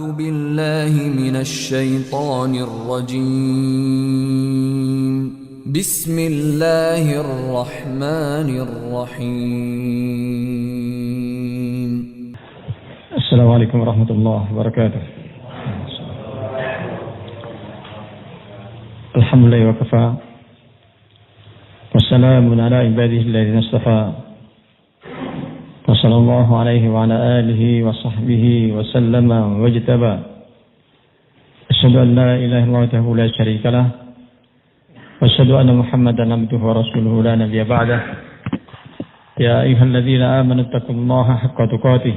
أعوذ بالله من الشيطان الرجيم بسم الله الرحمن الرحيم السلام عليكم ورحمة الله وبركاته. الحمد لله وكفى والسلام على عباده الذين اصطفى وصلى الله عليه وعلى آله وصحبه وسلم واجتبى. أشهد أن لا إله إلا الله وحده لا شريك له وأشهد أن محمدا عبده ورسوله لا نبي بعده. يا أيها الذين آمنوا اتقوا الله حق تقاته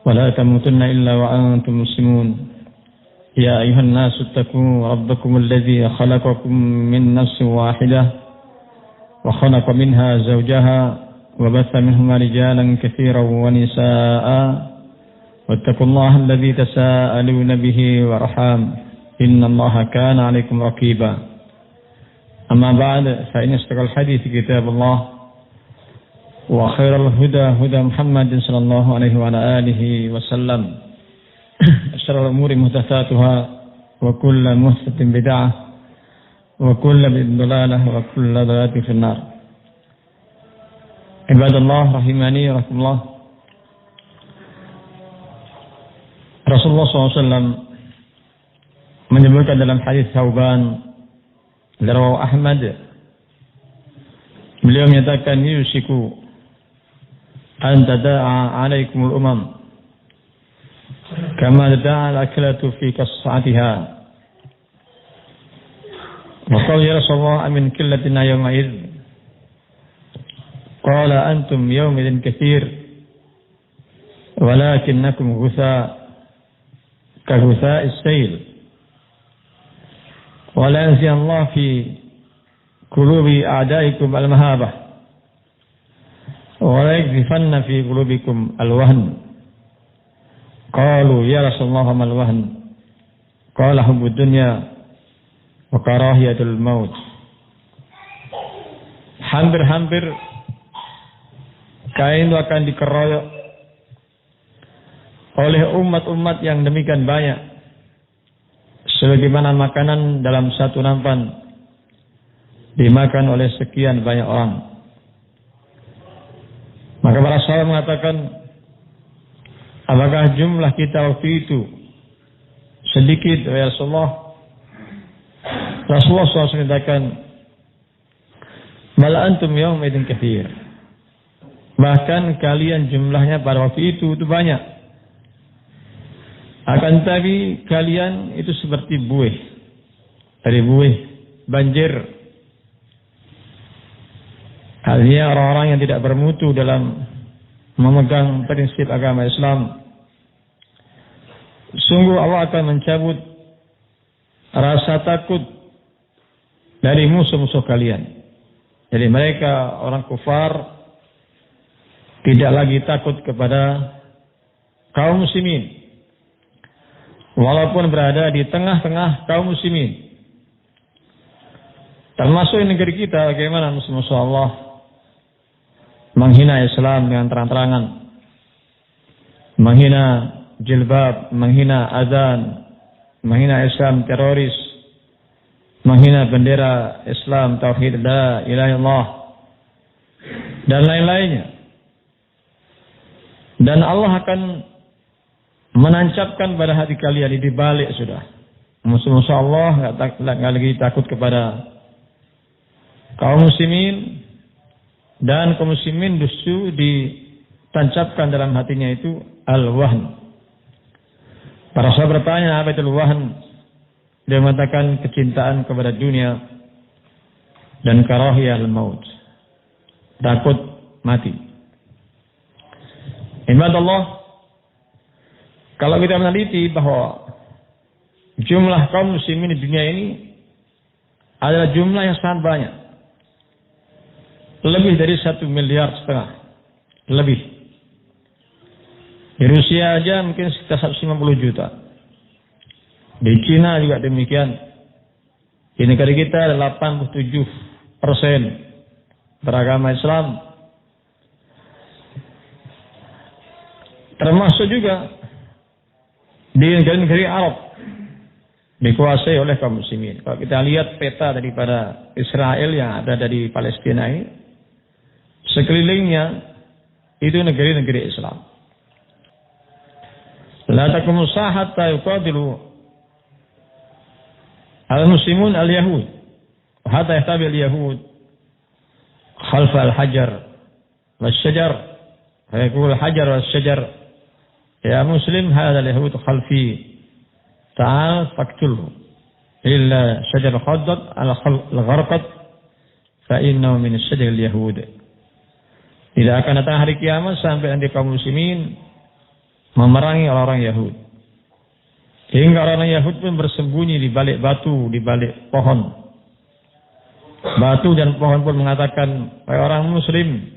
ولا تموتن إلا وأنتم مسلمون. يا أيها الناس اتقوا ربكم الذي خلقكم من نفس واحدة وخلق منها زوجها وبث منهما رجالا كثيرا ونساء واتقوا الله الذي تساءلون به والأرحام إن الله كان عليكم رقيبا. أما بعد فإن أصدق الحديث كتاب الله وخير الهدى هدى محمد صلى الله عليه وعلى آله وسلم. شر الأمور محدثاتها وكل محدثة بدعة وكل ضلالة وكل ضلالة في النار. Ibadallah rahimani rahimakumullah. Rasulullah SAW menyebutkan dalam hadis Thauban dari Ahmad, beliau menyatakan yusiku an tada'a alaikumul umam kama tada'a al-aklatu fi qas'atiha. Wa qala ya Rasulullah amin killatina yawma idh qala antum yawmidin kathir walakinnakum ghutha ka ghutha'is sayl wa la yanzi Allah fi qulubi a'daikum al-mahabah wa la yakzifanna fi qulubikum al-wahn. Qalu ya Rasulullah mal wahn qala hubbud dunya wa karahiyatul maut. Hampir-hampir kain itu akan dikeroyok oleh umat-umat yang demikian banyak, sebagaimana makanan dalam satu nampan dimakan oleh sekian banyak orang. Maka para sahabat mengatakan, apakah jumlah kita waktu itu sedikit ya Rasulullah? Rasulullah SAW mengatakan, mal antum yawma idin katsir. Bahkan kalian jumlahnya pada waktu itu banyak. Akan tetapi kalian itu seperti buih. Dari buih banjir. Artinya orang-orang yang tidak bermutu dalam memegang prinsip agama Islam. Sungguh Allah akan mencabut rasa takut dari musuh-musuh kalian. Jadi mereka orang kufar tidak lagi takut kepada kaum muslimin, walaupun berada di tengah-tengah kaum muslimin. Termasuk negeri kita, bagaimana musuh-musuh Allah menghina Islam dengan terang-terangan, menghina jilbab, menghina azan, menghina Islam teroris, menghina bendera Islam, tauhid la ilaha illallah, dan lain-lainnya. Dan Allah akan menancapkan pada hati kalian di balik sudah. Musuh-musuh Allah nggak lagi takut kepada kaum muslimin, dan kaum muslimin justru ditancapkan dalam hatinya itu al-wahn. Para sahabat bertanya, apa itu al-wahn? Dia mengatakan kecintaan kepada dunia dan karahiyah al-maut, takut mati. Ibadallah, kalau kita meneliti bahwa jumlah kaum muslimin di dunia ini adalah jumlah yang sangat banyak, lebih dari 1,5 miliar, lebih. Di Rusia aja mungkin sekitar 150 juta. Di Cina juga demikian. Di negara kita ada 87% beragama Islam. Termasuk juga di negeri Arab dikuasai oleh kaum muslimin. Kalau kita lihat peta daripada Israel yang ada dari Palestina ini, sekelilingnya itu negeri-negeri Islam. La taqumu as-sa'a hatta yuqatilu al-muslimun al-yahud. Hatta yahtabi al-yahud khalfa al-hajar was-shajar. Fa yaqulu al-hajar was-shajar ya muslim hadha al-yahud khalfi ta'al faqtulhu illa shajar khaddat al-gharqat fa innahu min shajar al-yahud. Tidak akan datang hari kiamat sampai nanti kaum muslimin memerangi orang-orang Yahudi. Hingga orang Yahudi pun bersembunyi di balik batu, di balik pohon. Batu dan pohon pun mengatakan, wahai orang muslim,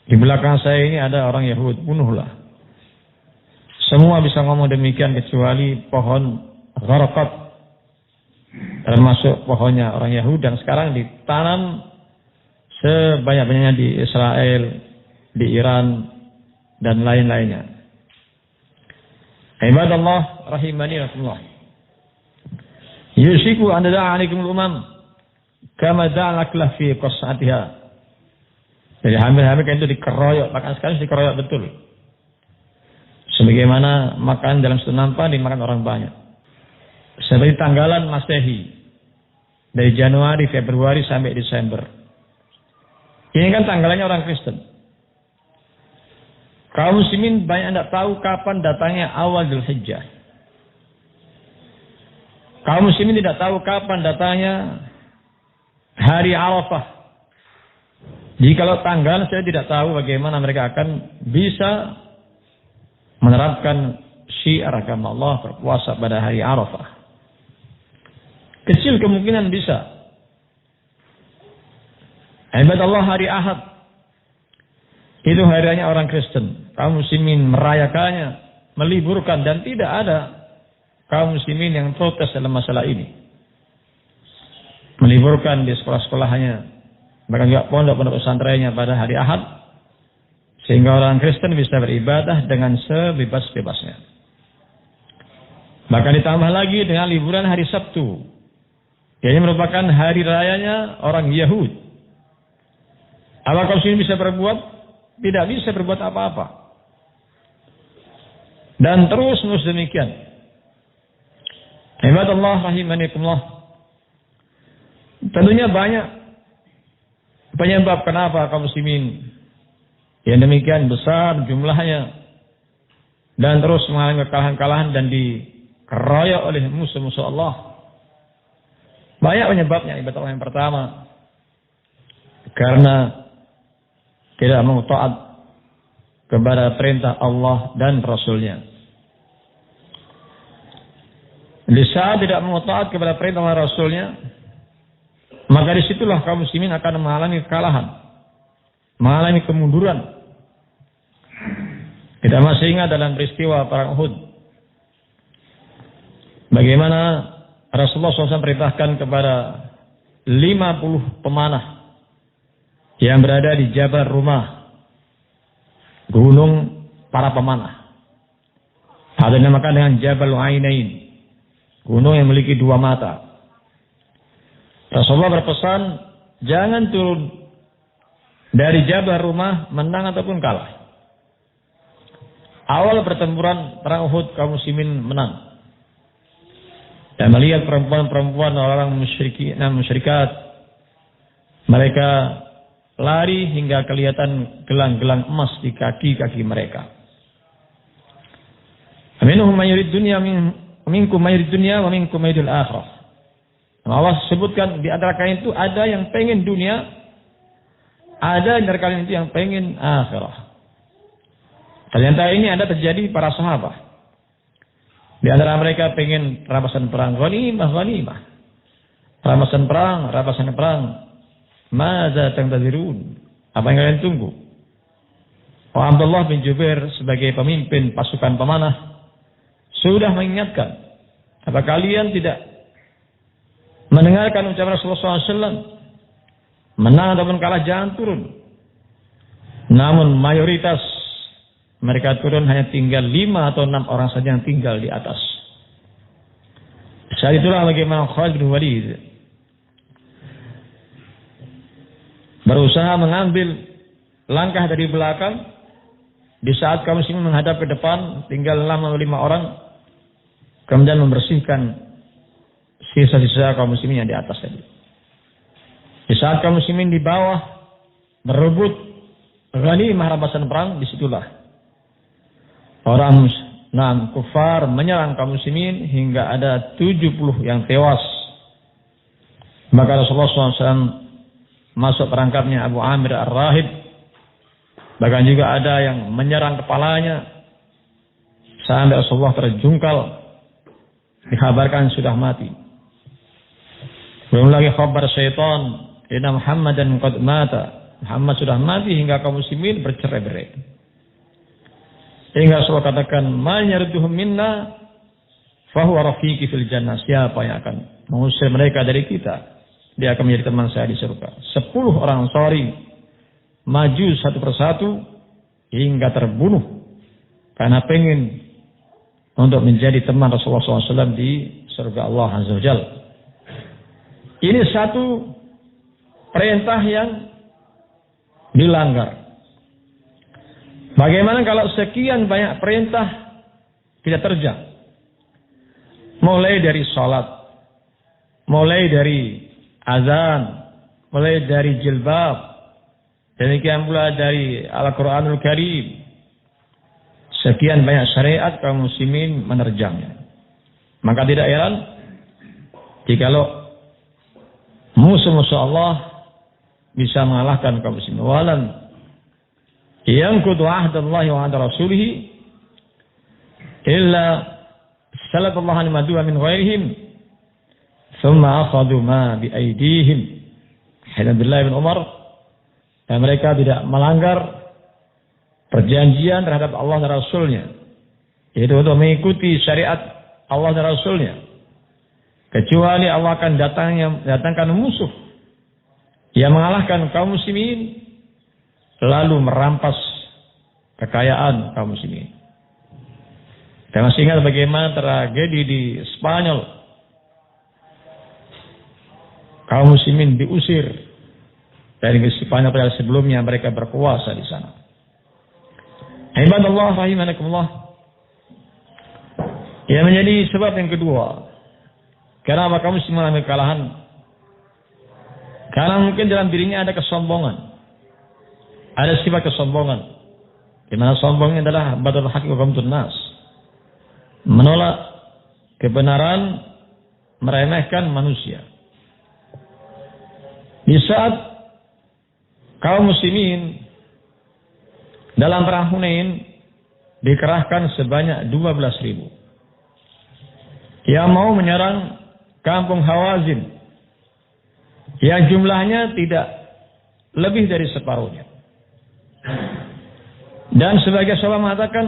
di belakang saya ini ada orang Yahudi, bunuhlah. Semua bisa ngomong demikian kecuali pohon gharqat, termasuk pohonnya orang Yahudi, dan sekarang ditanam sebanyak-banyaknya di Israel, di Iran, dan lain-lainnya. Ibadallah rahimani rasulullah. Yusiku an da'a alaikum al-umam kama da'alaklah fi qas'atiha. Jadi hamil-hamil itu dikeroyok, makan sekali dikeroyok betul. Sebagaimana makan dalam satu nampan dimakan orang banyak. Seperti tanggalan Masehi dari Januari, Februari sampai Desember. Ini kan tanggalannya orang Kristen. Kaum muslimin banyak tidak tahu kapan datangnya awal Dzulhijjah. Kaum muslimin tidak tahu kapan datangnya hari Arafah. Jikalau tanggal saya tidak tahu bagaimana mereka akan bisa menerapkan syiar agama Allah berpuasa pada hari Arafah. Kecil kemungkinan bisa. Ibadallah hari Ahad. Itu harinya orang Kristen. Kaum muslimin merayakannya, meliburkan, dan tidak ada kaum muslimin yang protes dalam masalah ini. Meliburkan di sekolah-sekolahnya, bahkan juga pondok-pondok pesantrennya pada hari Ahad, sehingga orang Kristen bisa beribadah dengan sebebas-bebasnya. Bahkan ditambah lagi dengan liburan hari Sabtu. Ini merupakan hari rayanya orang Yahudi. Apa kaum muslimin bisa berbuat? Tidak bisa berbuat apa-apa. Dan terus-menerus demikian. Ibadallah rahimanikumullah. Tentunya banyak penyebab kenapa kaum muslimin yang demikian besar jumlahnya dan terus mengalami kekalahan-kalahan dan dikeroyok oleh musuh-musuh Allah. Banyak penyebabnya. Ibadallah yang pertama, karena tidak mau taat kepada perintah Allah dan Rasulnya. Di saat tidak mau taat kepada perintah Allah dan Rasulnya, maka disitulah kaum muslimin akan mengalami kekalahan, mengalami kemunduran. Kita masih ingat dalam peristiwa perang Uhud, bagaimana Rasulullah SAW perintahkan kepada 50 pemanah yang berada di Jabal Rumah, gunung para pemanah. Ada dinamakan dengan Jabal Ainain, gunung yang memiliki dua mata. Rasulullah berpesan, jangan turun dari Jabal Rumah menang ataupun kalah. Awal pertempuran perang Uhud kaum muslimin menang. Dan melihat perempuan-perempuan orang musyrikat, mereka lari hingga kelihatan gelang-gelang emas di kaki-kaki mereka. Minhum may yurid dunya minkum may yurid dunya wa minkum may yuridul akhirah. Allah sebutkan di antara kalian itu ada yang pengen dunia, ada di antara kalian itu yang pengen akhirah. Ternyata ini ada terjadi para sahabat. Di antara mereka pengen rampasan perang, ghanimah. Rampasan perang. Maza tangtadzirun? Apa yang kalian tunggu? Abdullah bin Jubair sebagai pemimpin pasukan pemanah sudah mengingatkan, apa kalian tidak mendengarkan ucapan Rasulullah SAW, menang ataupun kalah jangan turun. Namun mayoritas mereka turun hanya tinggal 5 atau 6 orang saja yang tinggal di atas. Saat itulah bagaimana Khalid bin Walid berusaha mengambil langkah dari belakang. Di saat kaum muslimin menghadap ke depan, tinggal 5 orang, kemudian membersihkan sisa-sisa kaum muslimin yang di atas tadi. Di saat kaum muslimin di bawah berebut ghanimah rampasan perang, disitulah orang kufar menyerang kaum muslimin hingga ada 70 yang tewas. Maka Rasulullah SAW masuk perangkapnya Abu Amir Ar-Rahib. Bahkan juga ada yang menyerang kepalanya sampai Rasulullah terjungkal, dikabarkan sudah mati. Belum lagi khabar syaitan, inna Muhammadan qad mata. Muhammad sudah mati, hingga kaum muslimin bercerai-berai. Hingga Rasulullah katakan, man yarduhum minna fahuwa rafiqi fil jannah. Siapa yang akan mengusir mereka dari kita, dia akan menjadi teman saya di surga. 10 orang Ansari maju satu persatu hingga terbunuh karena pengen untuk menjadi teman Rasulullah SAW di surga Allah Azza wa Jalla. Ini satu perintah yang dilanggar. Bagaimana kalau sekian banyak perintah tidak terjang? Mulai dari salat, mulai dari azan, mulai dari jilbab, demikian pula dari Al-Quranul Karim. Sekian banyak syariat kaum muslimin menerjangnya. Maka tidak heran jikalau musuh-musuh Allah bisa mengalahkan kaum muslimin. Walam yanqudu ahdallahi wa ahda rasulih illa sallallahu alaihi wa sallam min ghairihim thumma akhadhu ma bi aydihim. Abdullah bin Umar, dan mereka tidak melanggar perjanjian terhadap Allah dan Rasulnya, yaitu untuk mengikuti syariat Allah dan Rasulnya, kecuali Allah akan datangkan musuh yang mengalahkan kaum muslimin lalu merampas kekayaan kaum muslimin. Kita masih ingat bagaimana tragedi di Spanyol, kaum muslimin diusir dari Spanyol pada sebelumnya mereka berkuasa di sana. Ibadallah rahimanakumullah. Yang menjadi sebab yang kedua, kenapa kaum muslimin mengalami kekalahan? Karena mungkin dalam dirinya ada kesombongan, ada sifat kesombongan, di mana sombongnya adalah batul haqq wa ghamtun nas, menolak kebenaran, meremehkan manusia. Di saat kaum muslimin dalam perang Hunain dikerahkan sebanyak 12.000 yang mau menyerang kampung Hawazin, yang jumlahnya tidak lebih dari separuhnya. Dan sebagai sahabat mengatakan,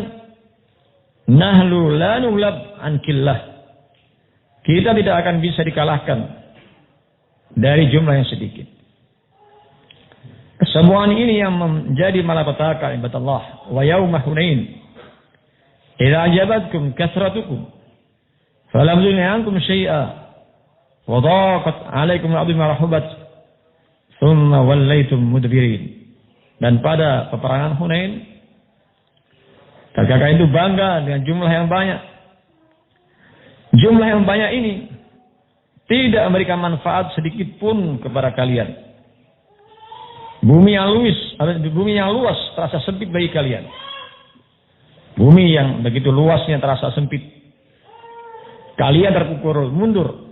nahlu la nughlab an killah. Kita tidak akan bisa dikalahkan dari jumlah yang sedikit. Kesombongan ini yang menjadi malapetaka ibadallah. Wa yauma Hunain idza ajabatkum kathratukum falam tughni ankum syai'a wa daqat 'alaikum al-ardu bima rahabat thumma wallaytum mudbirin. Dan pada peperangan Hunain, kakak itu bangga dengan jumlah yang banyak. Jumlah yang banyak ini tidak memberikan manfaat sedikit pun kepada kalian. Bumi yang luas terasa sempit bagi kalian. Bumi yang begitu luasnya terasa sempit. Kalian terpukul mundur,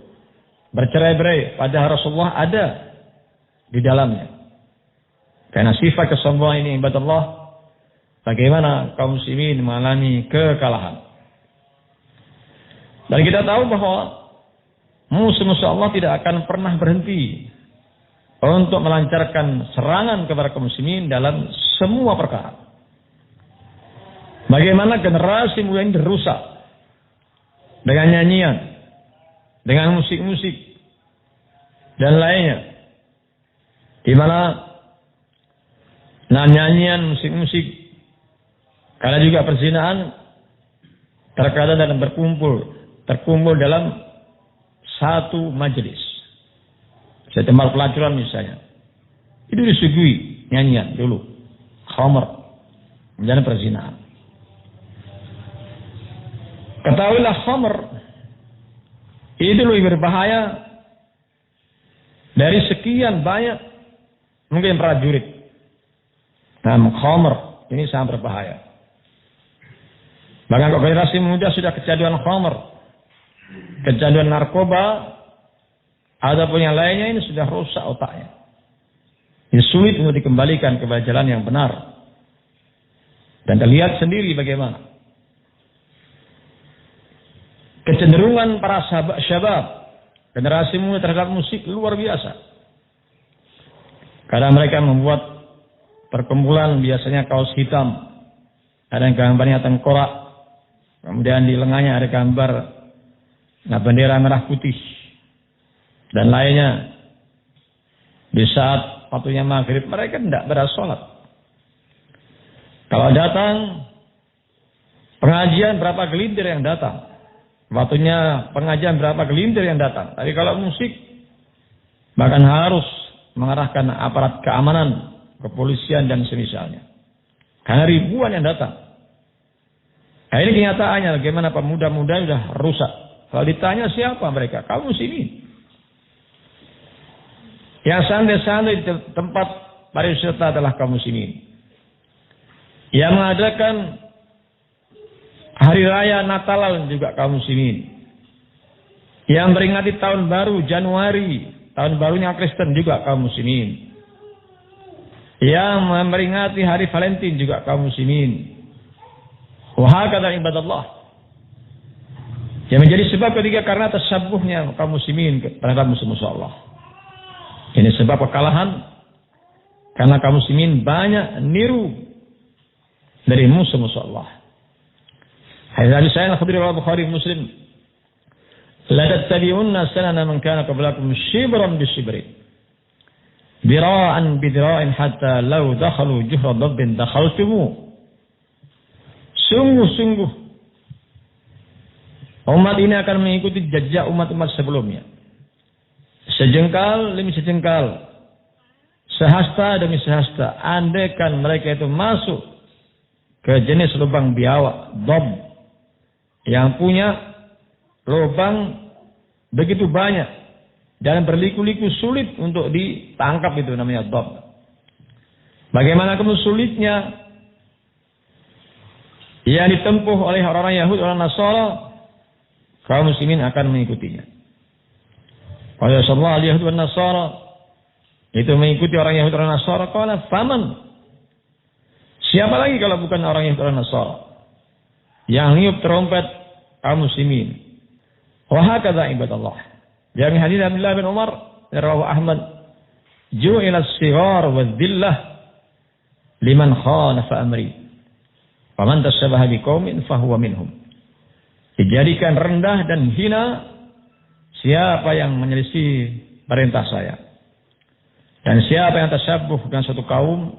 bercerai-berai, padahal Rasulullah ada di dalamnya. Karena sifat kesombongan ini ibadallah, bagaimana kaum muslimin mengalami kekalahan. Dan kita tahu bahwa musuh-musuh Allah tidak akan pernah berhenti untuk melancarkan serangan kepada kaum muslimin dalam semua perkara. Bagaimana generasi muda ini dirusak dengan nyanyian, dengan musik-musik dan lainnya, di mana nyanyian, musik-musik, Karena juga perzinaan terkadang dalam terkumpul dalam satu majelis. Tempat pelacuran misalnya. Itu disuguhi nyanyian dulu. Khamr. Menjadi perzinaan. Ketahuilah khamr itu lebih berbahaya dari sekian banyak mungkin prajurit. Nah, khamr ini sangat berbahaya. Bahkan kalau generasi muda sudah kecanduan khamr, kecanduan narkoba, ataupun yang lainnya, ini sudah rusak otaknya. Ini sulit untuk dikembalikan ke jalan yang benar. Dan terlihat sendiri bagaimana kecenderungan para syabab, generasi muda terhadap musik luar biasa. Karena mereka membuat perkumpulan biasanya kaos hitam, ada yang gambarnya tengkorak, kemudian di lengannya ada gambar bendera merah putih dan lainnya. Di saat waktunya maghrib mereka tidak bersolat. Kalau datang pengajian berapa gelintir yang datang, waktunya pengajian berapa gelintir yang datang. Tapi kalau musik bahkan harus mengarahkan aparat keamanan, kepolisian dan semisalnya. Karena ribuan yang datang. Nah, ini kenyataannya bagaimana pemuda-muda sudah rusak. Kalau ditanya siapa mereka? Kaum muslimin. Yang santai-santai di tempat pariwisata adalah kaum muslimin. Yang mengadakan hari raya Natal juga kaum muslimin. Yang memperingati tahun baru Januari, tahun barunya Kristen juga kaum muslimin. Yang memperingati hari Valentine juga kaum muslimin. Wahakadha ibadallah. Yang menjadi sebab ketiga karena tasabbuhnya kaum muslimin terhadap musuh-musuh Allah. Ini sebab kekalahan karena kaum muslimin banyak niru dari musuh-musuh Allah. Hadis saya Al-Khudri wa Bukhari Muslim. La tattabi'unna sanana man kana qablakum shibran bi shibrin. Dira'an bi dira'in hatta law dakhalu juhra dabbin dakhaltumu. Sungguh-sungguh umat ini akan mengikuti jejak umat-umat sebelumnya. Sejengkal demi sejengkal, sehasta demi sehasta. Andaikan mereka itu masuk ke jenis lubang biawak, dob, yang punya lubang begitu banyak dan berliku-liku sulit untuk ditangkap, itu namanya dob. Bagaimana kemudian sulitnya yang ditempuh oleh orang-orang Yahudi, orang Nasara, kaum muslimin akan mengikutinya. Kalau Rasulullah al-Yahudi dan Nasara itu mengikuti orang Yahudi dan Nasara, qala faman, siapa lagi kalau bukan orang Yahudi dan Nasara yang niup terompet kaum muslimin. Wa hakadha ibadallah. Yang hadis Abdullah bin Umar rawahu Ahmad, ju'ila as-sighar wa dhillah liman khalafa amri. Faman tashabaha biqaumin fahuwa minhum. Dijadikan rendah dan hina siapa yang menyelisih perintah saya. Dan siapa yang tasyabuh dengan suatu kaum,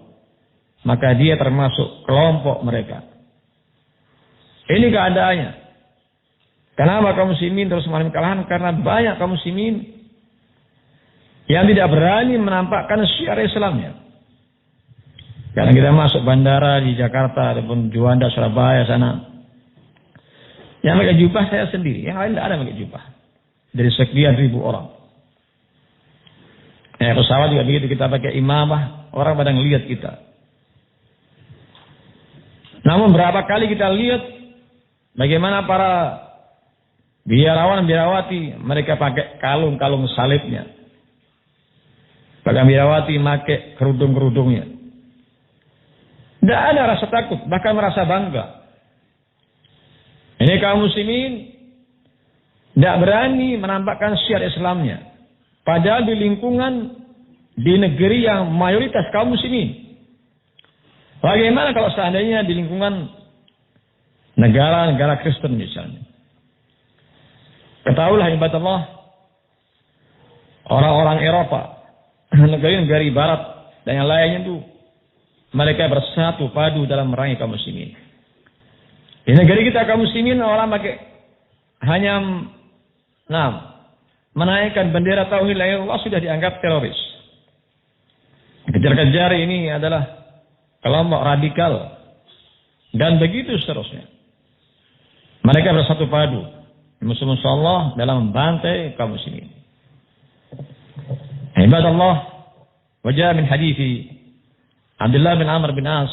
maka dia termasuk kelompok mereka. Ini keadaannya. Kenapa kaum muslimin terus mengalami kekalahan? Karena banyak kaum muslimin yang tidak berani menampakkan syiar Islamnya. Karena kita masuk bandara di Jakarta ataupun Juanda, Surabaya sana, yang pakai jubah saya sendiri, yang lain tidak ada pakai jubah. Dari sekian ribu orang. Pesawat juga begitu, kita pakai imamah, orang pada ngelihat kita. Namun berapa kali kita lihat bagaimana para biarawan biarawati mereka pakai kalung-kalung salibnya. Bahkan biarawati pakai kerudung-kerudungnya. Tidak ada rasa takut, bahkan merasa bangga. Ini kaum muslimin tidak berani menampakkan syiar Islamnya. Padahal di lingkungan, di negeri yang mayoritas kaum muslimin. Bagaimana kalau seandainya di lingkungan negara-negara Kristen misalnya? Ketahuilah ibadah Allah, orang-orang Eropa, negara-negara Barat dan yang lainnya itu, mereka bersatu padu dalam merangi kaum muslimin. Di negeri kita kaum muslimin orang pakai hanya menaikkan bendera tauhid la ilaha illallah sudah dianggap teroris. Kejar-kejar ini adalah kelompok radikal dan begitu seterusnya. Mereka bersatu padu musuh-musuh Allah dalam membantai kaum muslimin. Ibadallah, wajah min hadithi Abdullah bin Amr bin As,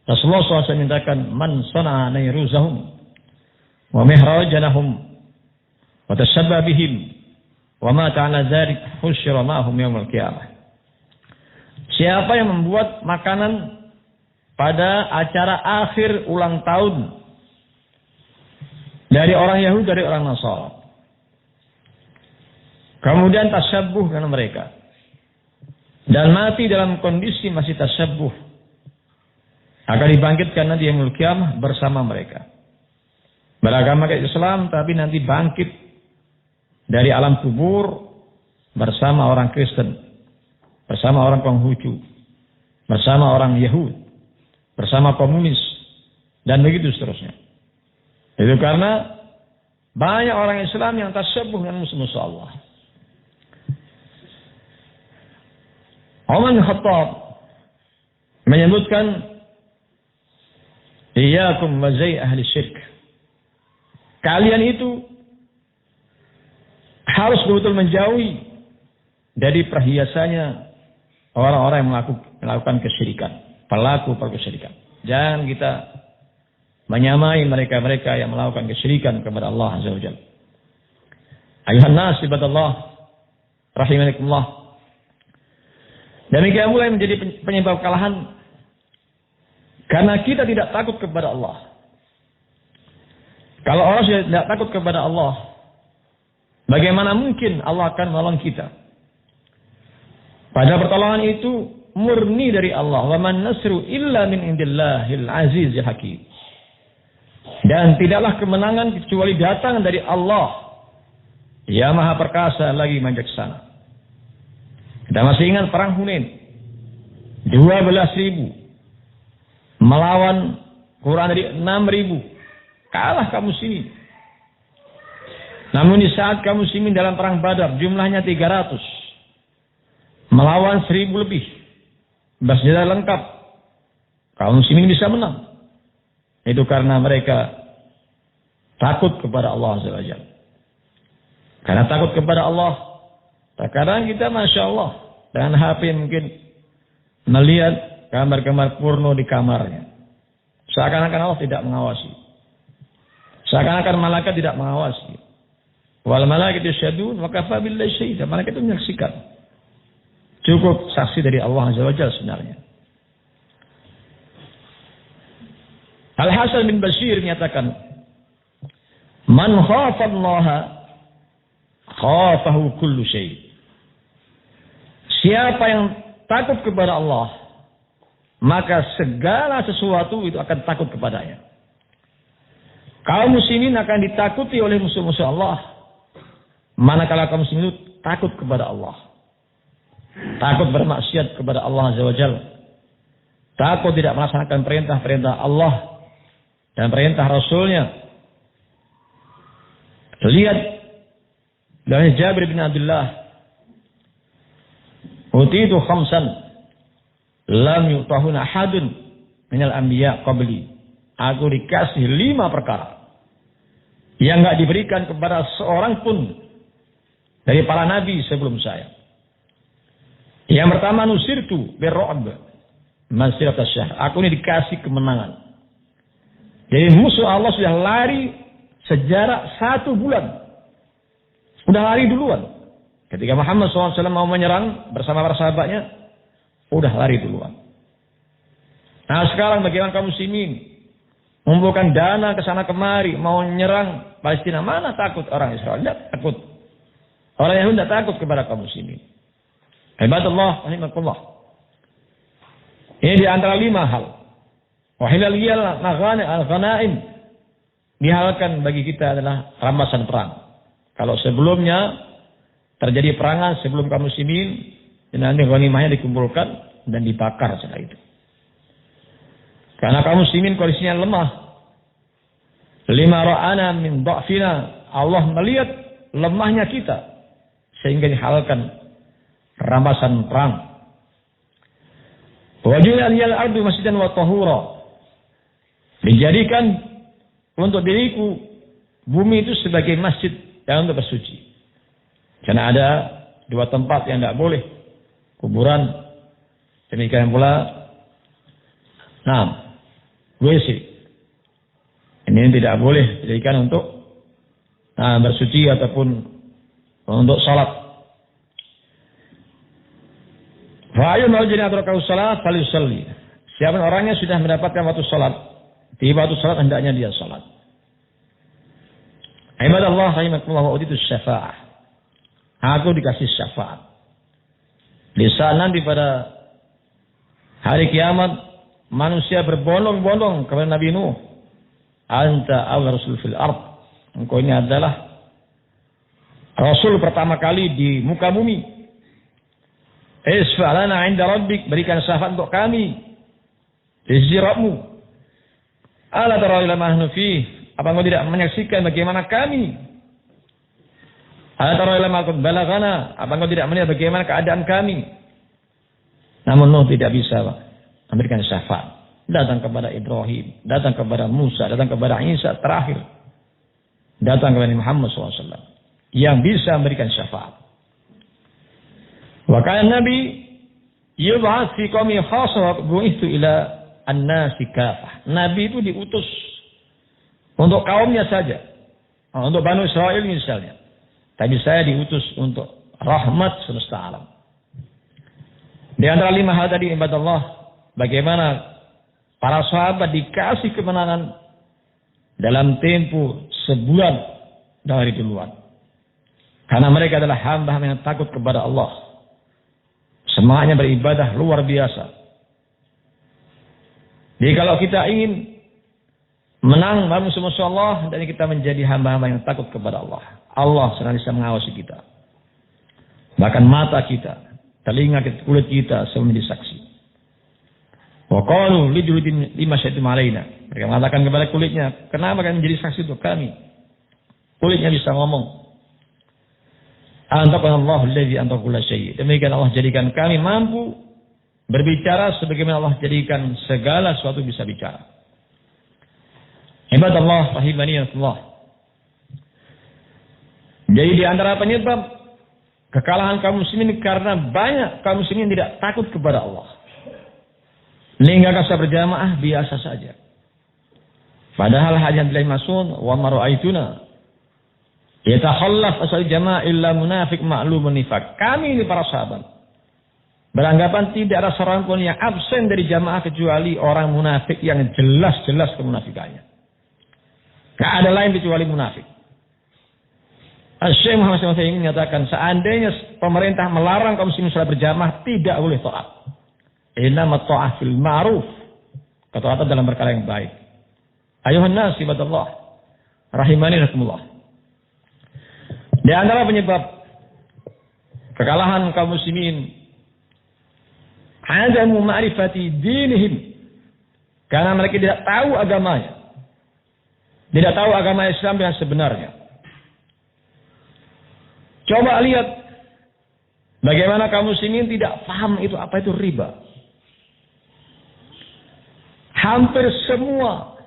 Rasulullah SAW menyatakan, man sana'a nayruzahum wa mihrajanahum wa tashabba bihim wa ma ta'ala dzalik husyira ma'hum yaumil qiyamah. Siapa yang membuat makanan pada acara akhir ulang tahun dari orang Yahudi, dari orang Nasara, kemudian tasyabbuh dengan mereka dan mati dalam kondisi masih tasyabbuh, akan dibangkitkan nanti yaumul qiyamah bersama mereka. Beragama Islam tapi nanti bangkit dari alam kubur bersama orang Kristen, bersama orang Konghucu, bersama orang Yahudi, bersama komunis, dan begitu seterusnya. Itu karena banyak orang Islam yang tasyabbuh dengan musuh-musuh Allah. Umar bin Khattab menyebutkan, iyyakum wa zai ahli syirk. Kalian itu harus betul menjauhi dari perhiasannya orang-orang yang melakukan kesyirikan, pelaku kesyirikan. Jangan kita menyamai mereka-mereka yang melakukan kesyirikan kepada Allah Azza wa Jalla. Ayuhan nas ibadallah rahimakumullah. Demikian mulai menjadi penyebab kekalahan karena kita tidak takut kepada Allah. Kalau orang sudah tidak takut kepada Allah, bagaimana mungkin Allah akan menolong kita? Pada pertolongan itu murni dari Allah. Wa man nasru illa min indillahil azizil hakim. Dan tidaklah kemenangan kecuali datang dari Allah, Ya Maha Perkasa lagi bijaksana. Kita masih ingat perang Hunain, 12.000 melawan kurang dari 6.000. Kalah kaum muslimin. Namun di saat kaum muslimin dalam perang Badar jumlahnya 300 melawan 1.000 lebih, bersenjata lengkap, kaum muslimin bisa menang. Itu karena mereka takut kepada Allah Azza wa Jalla. Karena takut kepada Allah, terkadang kita Masya Allah dengan HP mungkin melihat gambar-gambar porno di kamarnya. Seakan-akan Allah tidak mengawasi. Seakan-akan malaikat tidak mengawasi. Wal malaikatu yasyhadun wa kafa billahi syahida. Malaikat itu menyaksikan. Cukup saksi dari Allah Azza wa Jalla sebenarnya. Al-Hasan bin Bashir menyatakan, man khafa Allah khafahu kullu syai. Siapa yang takut kepada Allah, maka segala sesuatu itu akan takut kepadanya. Kaum muslimin akan ditakuti oleh musuh-musuh Allah, manakala kaum muslimin takut kepada Allah. Takut bermaksiat kepada Allah Azza wa Jalla. Takut tidak melaksanakan perintah-perintah Allah dan perintah Rasulnya. Lihat dari Jabir bin Abdullah, utitu khamsan lam yutahuna ahadun minal anbiya qabli. Aku dikasih 5 perkara yang enggak diberikan kepada seorang pun dari para nabi sebelum saya. Yang pertama, nusirtu birru'b masiratas syahr. Aku ini dikasih kemenangan. Jadi musuh Allah sudah lari sejarak 1 bulan. Sudah lari duluan. Ketika Muhammad SAW mau menyerang bersama para sahabatnya, udah lari duluan. Nah sekarang bagaimana kaum muslimin? Mengumpulkan dana ke sana kemari, mau menyerang Palestina. Mana takut orang Israel? Tidak takut. Orang Yahudi tidak takut kepada kaum muslimin. Ibadallah, rahimakumullah. Ini di antara 5 hal. Wahilal yal al-ghanaim. Dihalalkan bagi kita adalah rampasan perang. Kalau sebelumnya terjadi perangan sebelum kaum muslimin, dan nanti ghanimahnya dikumpulkan dan dibakar setelah itu. Karena kaum muslimin kondisinya lemah, Lima ra'ana min dha'fina. Allah melihat lemahnya kita sehingga dihalalkan rampasan perang. Wa ju'ila liyal ardu masjidan wa tahura. Dijadikan untuk diriku bumi itu sebagai masjid dan untuk bersuci. Karena ada dua tempat yang tidak boleh, kuburan, demikian pula WC. Ini tidak boleh dijadikan untuk bersuci ataupun untuk salat. Fa ayyun rajulin adrakahu salat falyusalli. Siapa orangnya sudah mendapatkan waktu salat, tiba waktu salat hendaknya dia salat. Ibadallah rahimakumullah wa uditus syafa'ah. Aku dikasih syafaat. Di sana nanti pada hari kiamat manusia berbondong-bondong kepada Nabi Nuh. Anta awwal rasul fil ard. Engkau ini adalah rasul pertama kali di muka bumi. Isfa' lana 'inda rabbik, berikan syafaat untuk kami di sisi Rabbmu. Ala tara ila ma nahnu fihi, apa engkau tidak menyaksikan bagaimana kami? Ala tara ila ma qad balagana, apa engkau tidak melihat bagaimana keadaan kami? Namun Nuh tidak bisa, Pak, memberikan syafaat. Datang kepada Ibrahim, datang kepada Musa, datang kepada Isa, terakhir datang kepada Muhammad SAW yang bisa memberikan syafaat. Wa kana Nabi yub'ats fi qaumi khassah wa bu'ithu ila an-nasi kafah. Nabi itu diutus untuk kaumnya saja, untuk Bani Israel misalnya. Tapi saya diutus untuk rahmat semesta alam. Di antara 5 hal tadi, ibadallah, bagaimana para sahabat dikasih kemenangan dalam tempo sebulan dari duluan. Karena mereka adalah hamba yang takut kepada Allah. Semangatnya beribadah luar biasa. Jadi kalau kita ingin menang dalam semua Allah, dan kita menjadi hamba-hamba yang takut kepada Allah. Allah senantiasa mengawasi kita. Bahkan mata kita, telinga kita, kulit kita semua menjadi saksi. Wa qalu li juludin lima syaitum alaina. Mereka mengatakan kepada kulitnya, kenapa kalian menjadi saksi untuk kami? Kulitnya bisa ngomong. Antaqanallahu allazi antaqa kulla syai'. Demikian Allah jadikan kami mampu berbicara sebagaimana Allah jadikan segala sesuatu bisa bicara. Ibadallah rahimani Allah. Jadi di antara penyebab kekalahan kaum muslimin karena banyak kaum muslimin tidak takut kepada Allah. Lingga kasa berjamaah biasa saja. Padahal hadis Abdullah bin Mas'ud, wa ma ra'aituna yatakhallaf asal jamaah illa munafiq ma'lumun nifaq. Kami ini para sahabat beranggapan tidak ada seorang pun yang absen dari jamaah kecuali orang munafik yang jelas-jelas kemunafikannya. Tidak ada lain kecuali munafik. Syekh Muhammad SAW menyatakan seandainya pemerintah melarang kaum muslimin salat berjamaah tidak boleh taat. Innama ta'ah fil ma'ruf. Ketaatan dalam perkara yang baik. Ayuhan nas ibadallah rahimani rahimakumullah. Di antara penyebab kekalahan kaum muslimin adamu ma'rifati dinihim, karena mereka tidak tahu agamanya. Tidak tahu agama Islam yang sebenarnya. Coba lihat bagaimana kaum muslimin tidak paham apa itu riba. Hampir semua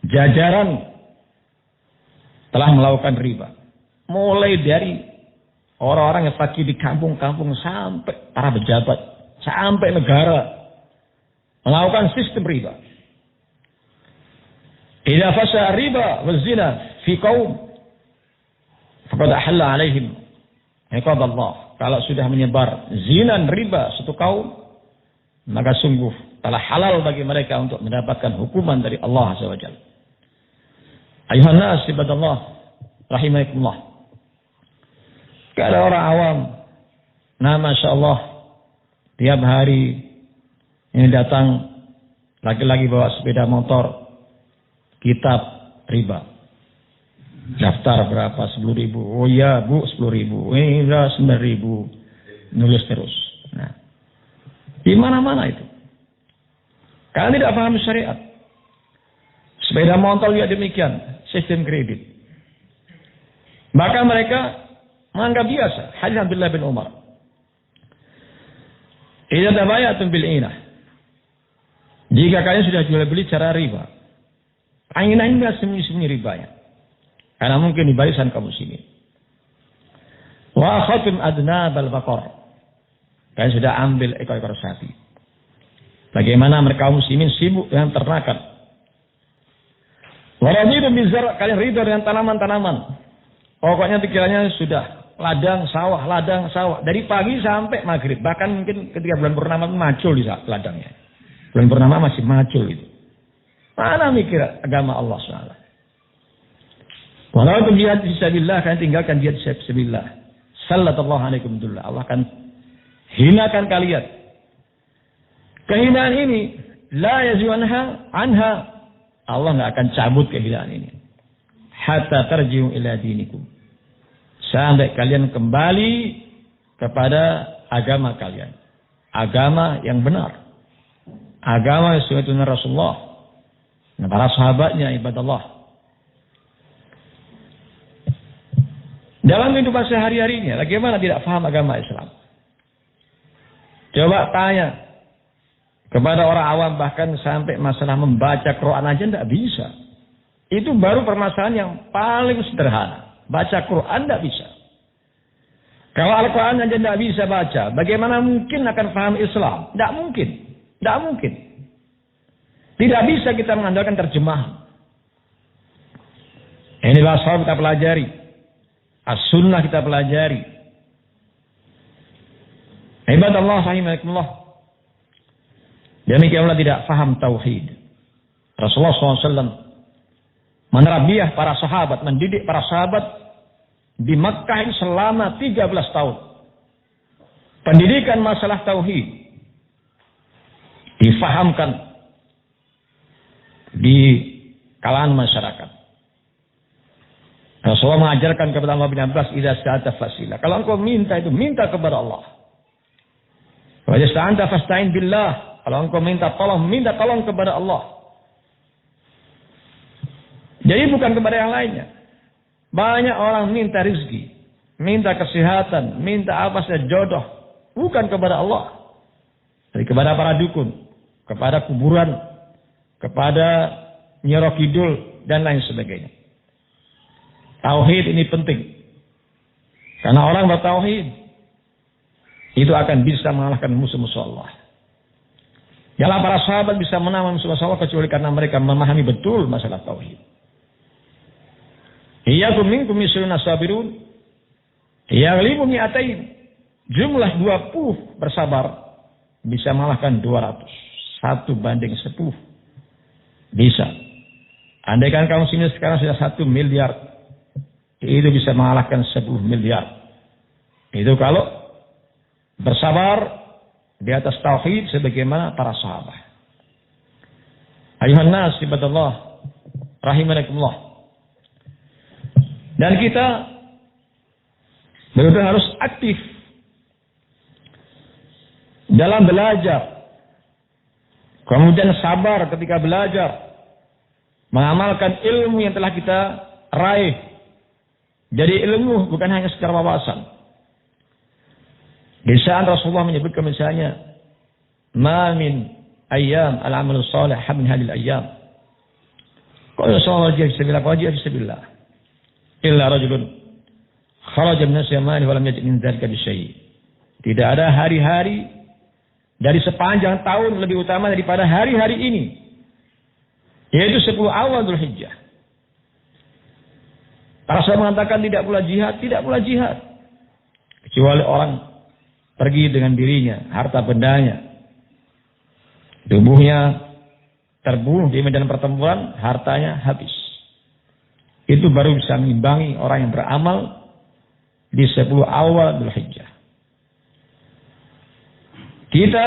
jajaran telah melakukan riba. Mulai dari orang-orang yang fakir di kampung-kampung sampai para pejabat, sampai negara melakukan sistem riba. Idza fasha riba wa zina fi qaum faqad ahalla alaihim iqab Allah. Kalau sudah menyebar zina dan riba suatu kaum, maka sungguh telah halal bagi mereka untuk mendapatkan hukuman dari Allah Azza wa Jalla. Ayuhan nas ibadallah rahimakumullah. Ada orang awam, nah masya Allah, tiap hari ini datang laki-laki bawa sepeda motor, kitab riba, daftar berapa 10.000, oh iya bu 10.000, enggak 9.000, nulis terus. Nah, di mana-mana itu, kalian tidak paham syariat. Sepeda motor juga demikian, sistem kredit. Maka mereka menganggap biasa. Hadis Abdullah bin Umar. Idza tabayatum bil inah. Jika kalian sudah jual beli cara riba, ainah sembunyi-sembunyi ribanya. Karena mungkin di barisan kaum muslimin. Wa akhadtum adnabal baqar. Kalian sudah ambil ekor-ekor sapi. Bagaimana mereka kaum muslimin sibuk dengan ternakan. Wa raditum bizar', kalian ridho dengan tanaman-tanaman. Pokoknya pikirannya sudah ladang sawah. Dari pagi sampai maghrib. Bahkan mungkin ketika bulan purnama macul di ladangnya. Bulan purnama masih macul itu. Mana mikir agama Allah SWT. Walau itu jihad fisabilillah, kalian tinggalkan jihad fisabilillah. Sallallahu alaikum dullah. Allah akan hinakan kalian. Kehinaan ini la yazwanha anha. Allah enggak akan cabut kehinaan ini. Hatta tarji'u ila dinikum. Sampai kalian kembali kepada agama kalian. Agama yang benar. Agama yang sunnah Rasulullah. Nah, para sahabatnya ibadallah. Dalam kehidupan sehari-harinya, bagaimana tidak paham agama Islam? Coba tanya kepada orang awam, bahkan sampai masalah membaca Quran aja tidak bisa. Itu baru permasalahan yang paling sederhana. Baca Quran tidak bisa. Kalau Al-Quran aja tidak bisa baca, bagaimana mungkin akan paham Islam? Tidak mungkin. Tidak mungkin. Tidak bisa kita mengandalkan terjemahan. Inilah soal kita pelajari. As-sunnah kita pelajari. Ibadallah rahimakumullah. Demikianlah tidak paham tauhid. Rasulullah SAW menerbiah para sahabat, mendidik para sahabat di Makkah selama 13 tahun. Pendidikan masalah tauhid difahamkan di kalangan masyarakat. Rasulullah mengajarkan kepada Allah bin Abbas, idza sta'anta fasila. Kalau engkau minta itu, minta kepada Allah. Wa idza sta'anta fasta'in billah. Kalau engkau minta tolong kepada Allah. Jadi bukan kepada yang lainnya. Banyak orang minta rezeki, minta kesehatan, minta apa saja jodoh, bukan kepada Allah. Jadi kepada para dukun, kepada kuburan, kepada Nyi Roh Kidul dan lain sebagainya. Tauhid ini penting. Karena orang bertauhid itu akan bisa mengalahkan musuh-musuh Allah. Jangan para sahabat bisa menang musuh-musuh Allah kecuali karena mereka memahami betul masalah tauhid. Iyyakum minkum misluna sabirun. Yaghlibu mi'atain. Jumlah 20 bersabar bisa mengalahkan 200. 1:10. Bisa. Andaikan kaum sini sekarang sudah 1 miliar, itu bisa mengalahkan 10 miliar. Itu kalau bersabar di atas tauhid sebagaimana para sahabat. Ayuhan nas ibadallah rahimakumullah. Dan kita benar-benar harus aktif dalam belajar. Kemudian sabar ketika belajar. Mengamalkan ilmu yang telah kita raih. Jadi ilmu bukan hanya secara wawasan. Di saat Rasulullah menyebutkan misalnya, ma min ayyam al-amal salih min hadhihi al-ayyam. Qala sallallahu alaihi wasallam, illa rajulun kharaja min as-samai wa lam yajid min dzalika bi syai'. Tidak ada hari-hari dari sepanjang tahun lebih utama daripada hari-hari ini, yaitu 10 awal Dzulhijjah. Para sahabat mengatakan tidak pula jihad, kecuali orang pergi dengan dirinya, harta bendanya, tubuhnya terbunuh di medan pertempuran, hartanya habis. Itu baru bisa mengimbangi orang yang beramal di 10 awal Dzulhijjah. Kita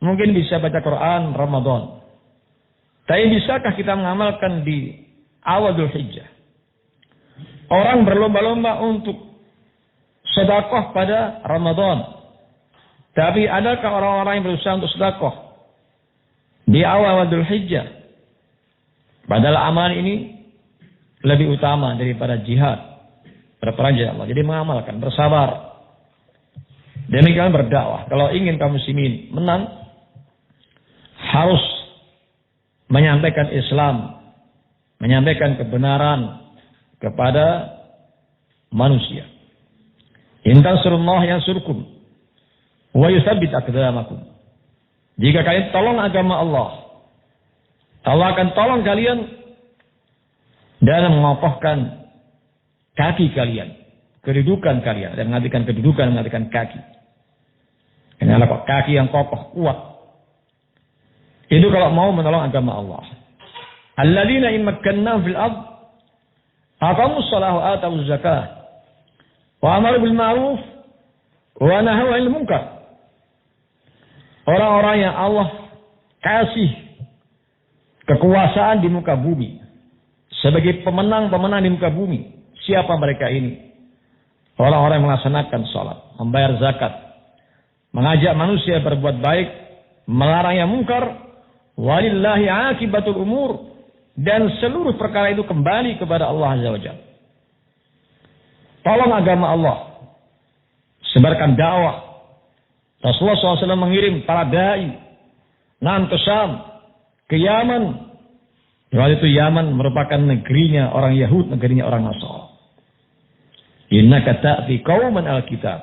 mungkin bisa baca Quran Ramadan. Tapi bisakah kita mengamalkan di awal Dzulhijjah? Orang berlomba-lomba untuk sedekah pada Ramadan. Tapi adakah orang-orang yang berusaha untuk sedekah di awal Dzulhijjah? Padahal amalan ini lebih utama daripada jihad, berperang jalan Allah. Jadi mengamalkan, bersabar. Demikian berdakwah. Kalau ingin kaum muslimin menang, harus menyampaikan Islam, menyampaikan kebenaran kepada manusia. In tansurullah yansurkum wa yutsabbit aqdamakum. Jika kalian tolong agama Allah, Allah akan tolong kalian dan mengokohkan kaki kalian, kedudukan kalian, dan mengatakan kedudukan, mengatakan kaki. Ini adalah kaki yang kokoh, kuat. Itu kalau mau menolong agama Allah. Alladzina in makkannahum fil ard aqamus shalah wa atawuz zakah wa amaru bil ma'ruf wa nahaw 'anil munkar. Orang-orang yang Allah kasih kekuasaan di muka bumi sebagai pemenang-pemenang di muka bumi. Siapa mereka ini? Orang-orang yang melaksanakan salat, membayar zakat, mengajak manusia berbuat baik, melarang yang mungkar, walillahi akibatul umur, dan seluruh perkara itu kembali kepada Allah Azza wa Jalla. Tolong agama Allah, sebarkan dakwah. Rasulullah SAW mengirim para dai ke Syam, ke Yaman. Waktu itu Yaman merupakan negerinya orang Yahud, negerinya orang Nasrani. Innaka ta'ti qauman al-kitab.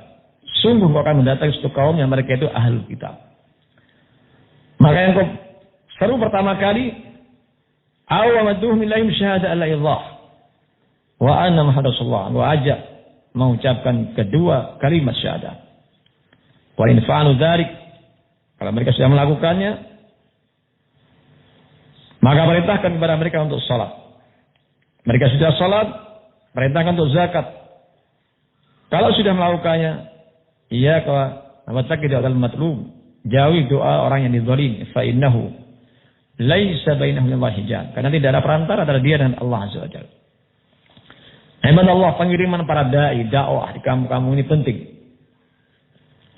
Sungguh kau akan mendatangi suatu kaum yang mereka itu ahlul kitab. Maka yang kau seru pertama kali, awamaduhum ilaihim syahada alla ilallah wa anna Muhammadar Rasulullah. Wa ajak mengucapkan kedua kalimat syahadah. Wa in fa'alu dzalik, kalau mereka sudah melakukannya, maka perintahkan kepada mereka untuk salat. Mereka sudah salat, perintahkan untuk zakat. Kalau sudah melakukannya, iya kalau wattaqi da'al matlub, jauhi doa orang yang dizalim, fa innahu laisa bainahu wa hijab. Karena tidak ada perantara antara dia dan Allah Azza wa Jalla. Hebat Allah, pengiriman para dai, dakwah di kampung-kampung ini penting.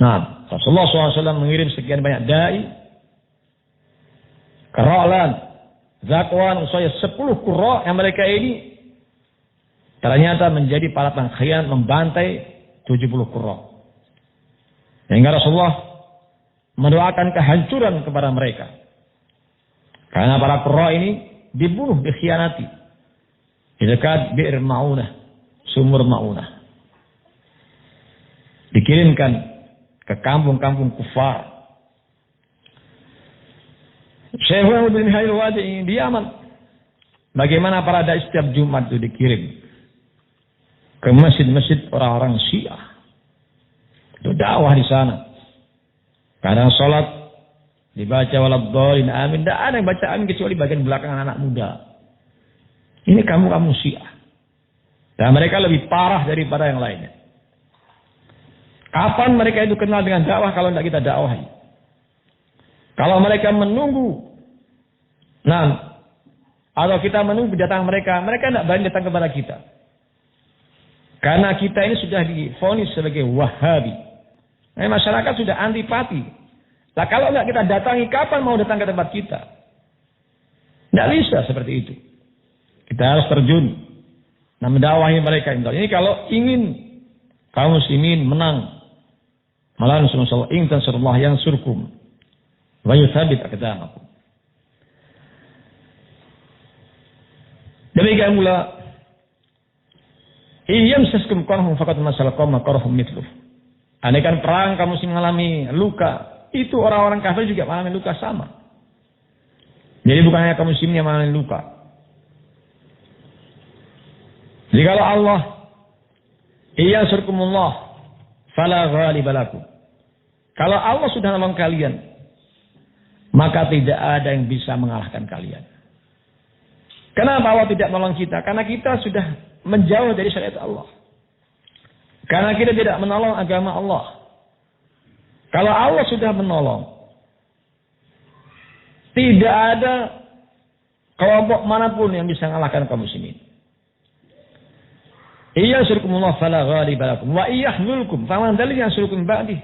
Nah, Rasulullah SAW mengirim sekian banyak dai, Qur'an, Zakwan, usaya 10 qurra yang mereka ini ternyata menjadi para pengkhianat, membantai 70 qurra. Sehingga Rasulullah mendoakan kehancuran kepada mereka. Karena para qurra ini dibunuh, dikhianati. Di dekat Bi'r Ma'unah, sumur Ma'unah. Dikirimkan ke kampung-kampung kufar. Syekh Muhammad bin Hail Wadi di Yaman. Bagaimana para dai setiap Jumat itu dikirim ke masjid-masjid orang-orang Syiah. Itu dakwah di sana. Kadang sholat dibaca waladhdallin amin. Tidak ada yang baca amin kecuali bagian belakang anak muda. Ini kamu Syiah. Dan mereka lebih parah daripada yang lainnya. Kapan mereka itu kenal dengan dakwah kalau tidak kita dakwahi? Kalau mereka menunggu, atau kita menunggu datang mereka tidak berani datang kepada kita. Karena kita ini sudah divonis sebagai Wahabi. Masyarakat sudah antipati. Nah, kalau nggak kita datangi, kapan mau datang ke tempat kita? Tidak bisa seperti itu. Kita harus terjun. Mendakwahi mereka. Ini kalau ingin kaum muslimin menang, malahan Rasulullah in tansurullah yansurkum wa yutsabbit aqdamakum. Demikian pula iyamsaskum qarhum faqad masal qawma qarhum mithluh. Andaikan perang kamu mengalami luka, itu orang-orang kafir juga mengalami luka sama. Jadi bukan hanya kaum muslimin yang mengalami luka. Jadi kalau Allah iyyansurkumullah fala ghaliba lakum. Kalau Allah sudah menolong kalian, maka tidak ada yang bisa mengalahkan kalian. Kenapa Allah tidak menolong kita? Karena kita sudah menjauh dari syariat Allah. Karena kita tidak menolong agama Allah. Kalau Allah sudah menolong, tidak ada kelompok manapun yang bisa mengalahkan kaum muslimin. Iyyansurkumullah fala ghaliba lakum wa iyyahzulkum faman dzal yansurukum ba'di.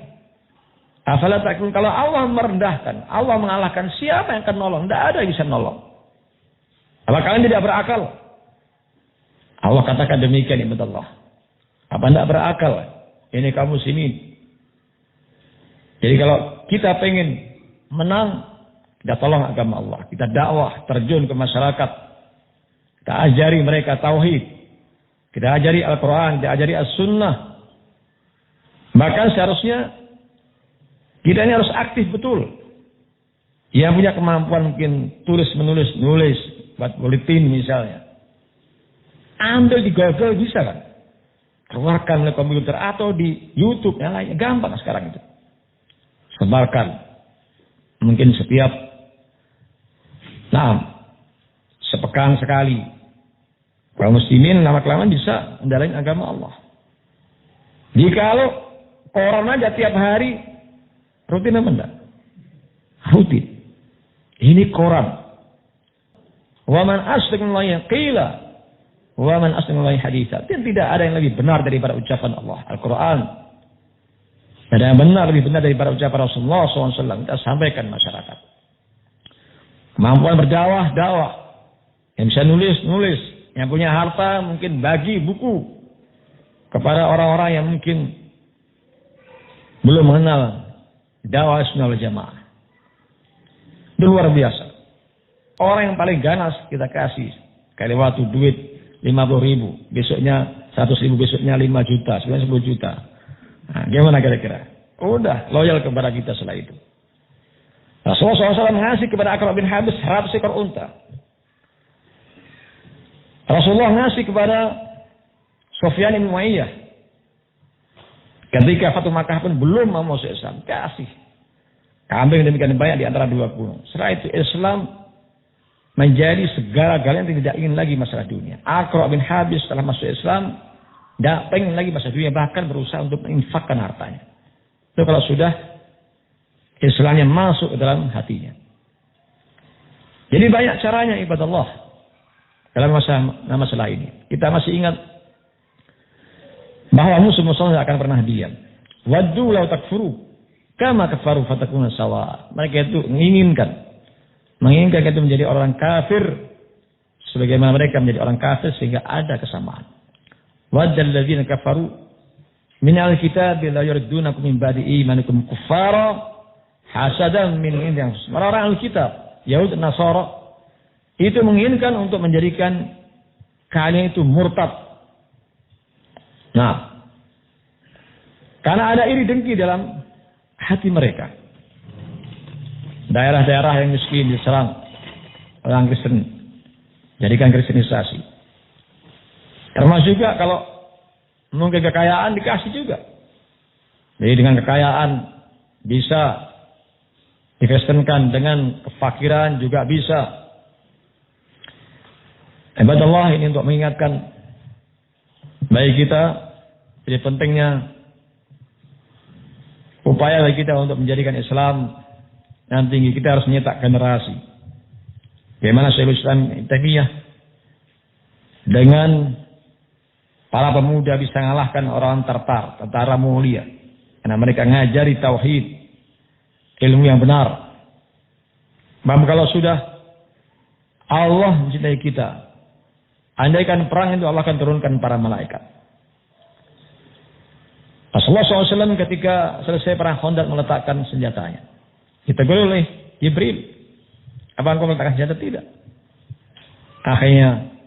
Afala ta'qilun. Kalau Allah merendahkan, Allah mengalahkan, siapa yang akan nolong? Tidak ada yang bisa nolong. Apa kalian tidak berakal? Allah katakan demikian ibadah Allah. Apa tidak berakal? Ini kaum muslimin. Jadi kalau kita pengen menang, kita tolong agama Allah. Kita dakwah, terjun ke masyarakat. Kita ajari mereka tauhid. Kita ajari Al-Quran, kita ajari As-Sunnah. Bahkan seharusnya kita ini harus aktif betul. Yang punya kemampuan mungkin nulis, buat buletin misalnya. Ambil di Google bisa kan? Keluarkan oleh komputer atau di YouTube yang lainnya. Gampang sekarang itu. Sebarkan. Mungkin setiap sepekan sekali. Kaum muslimin lama-kelamaan bisa mendalami agama Allah. Jikalau koran aja tiap hari, rutin apa enggak? Rutin. Ini koran. Wa man asdaqu minallahi qila wa man asdaqu minallahi haditsa. Tidak ada yang lebih benar daripada ucapan Allah, Al-Quran. Ada yang lebih benar daripada ucapan Rasulullah SAW. Kita sampaikan masyarakat. Kemampuan berdakwah, dakwah. Yang bisa nulis. Yang punya harta mungkin bagi buku kepada orang-orang yang mungkin belum mengenal dakwah Sunnah wal Jamaah. Itu luar biasa. Orang yang paling ganas kita kasih. Kali waktu duit 50.000. Besoknya 100.000, besoknya 5 juta. Sebenarnya 10 juta. Nah, gimana kira-kira? Udah loyal kepada kita setelah itu. Rasulullah SAW mengasih kepada Aqra' bin Habis 100 ekor unta. Rasulullah ngasih kepada Sufyan bin Umayyah. Ketika Fatu Makkah pun belum mau masuk Islam. Kasih. Kambing demikian banyak di antara dua gunung. Setelah itu Islam menjadi segala-galanya yang tidak ingin lagi masalah dunia. Aqra' bin Habis setelah masuk Islam, tidak pengen lagi masalah dunia. Bahkan berusaha untuk menginfakkan hartanya. Itu kalau sudah Islamnya masuk ke dalam hatinya. Jadi banyak caranya ibadah Allah dalam masalah ini. Kita masih ingat bahwa musuh-musuh tidak akan pernah diam. Waddu law takfuru kama kafaru fatakuna sawa. Mereka itu menginginkan itu menjadi orang kafir sebagaimana mereka menjadi orang kafir sehingga ada kesamaan. Waddal ladzina kafaru minal kitabi la yurdunakum min ba'di imanikum kuffara hasadan min indi anfusihim. Orang-orang Alkitab, Yahud dan Nasara itu menginginkan untuk menjadikan kalian itu murtad. Nah, karena ada iri dengki dalam hati mereka. Daerah-daerah yang miskin diserang orang Kristen, jadikan kristenisasi. Termasuk juga kalau mungkin kekayaan dikasih juga. Jadi dengan kekayaan bisa dikristenkan, dengan kefakiran juga bisa. Ibadah Allah ini untuk mengingatkan bagi kita, jadi pentingnya upaya bagi kita untuk menjadikan Islam yang tinggi. Kita harus menyetak generasi. Bagaimana Syekhul Islam Ibnu Taimiyah dengan para pemuda bisa mengalahkan orang Tartar, tentara Mongolia, karena mereka ngajari tauhid, ilmu yang benar. Bahkan kalau sudah Allah mencintai kita, andaikan perang itu Allah akan turunkan para malaikat. Rasulullah SAW ketika selesai perang Khandaq meletakkan senjatanya. Ditegur oleh Jibril. Apa engkau meletakkan senjata? Tidak. Akhirnya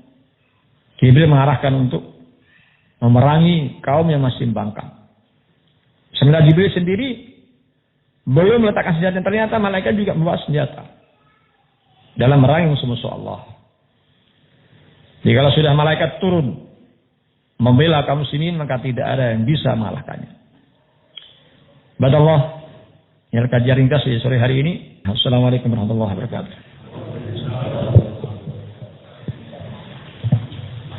Jibril mengarahkan untuk memerangi kaum yang masih membangkang. Sementara Jibril sendiri belum meletakkan senjata. Ternyata malaikat juga membawa senjata dalam memerangi musuh-musuh Allah. Jadi kalau sudah malaikat turun membela kaum muslimin, maka tidak ada yang bisa mengalahkannya. Badallah, yang kajian ringkas di sore hari ini. Assalamualaikum warahmatullahi wabarakatuh.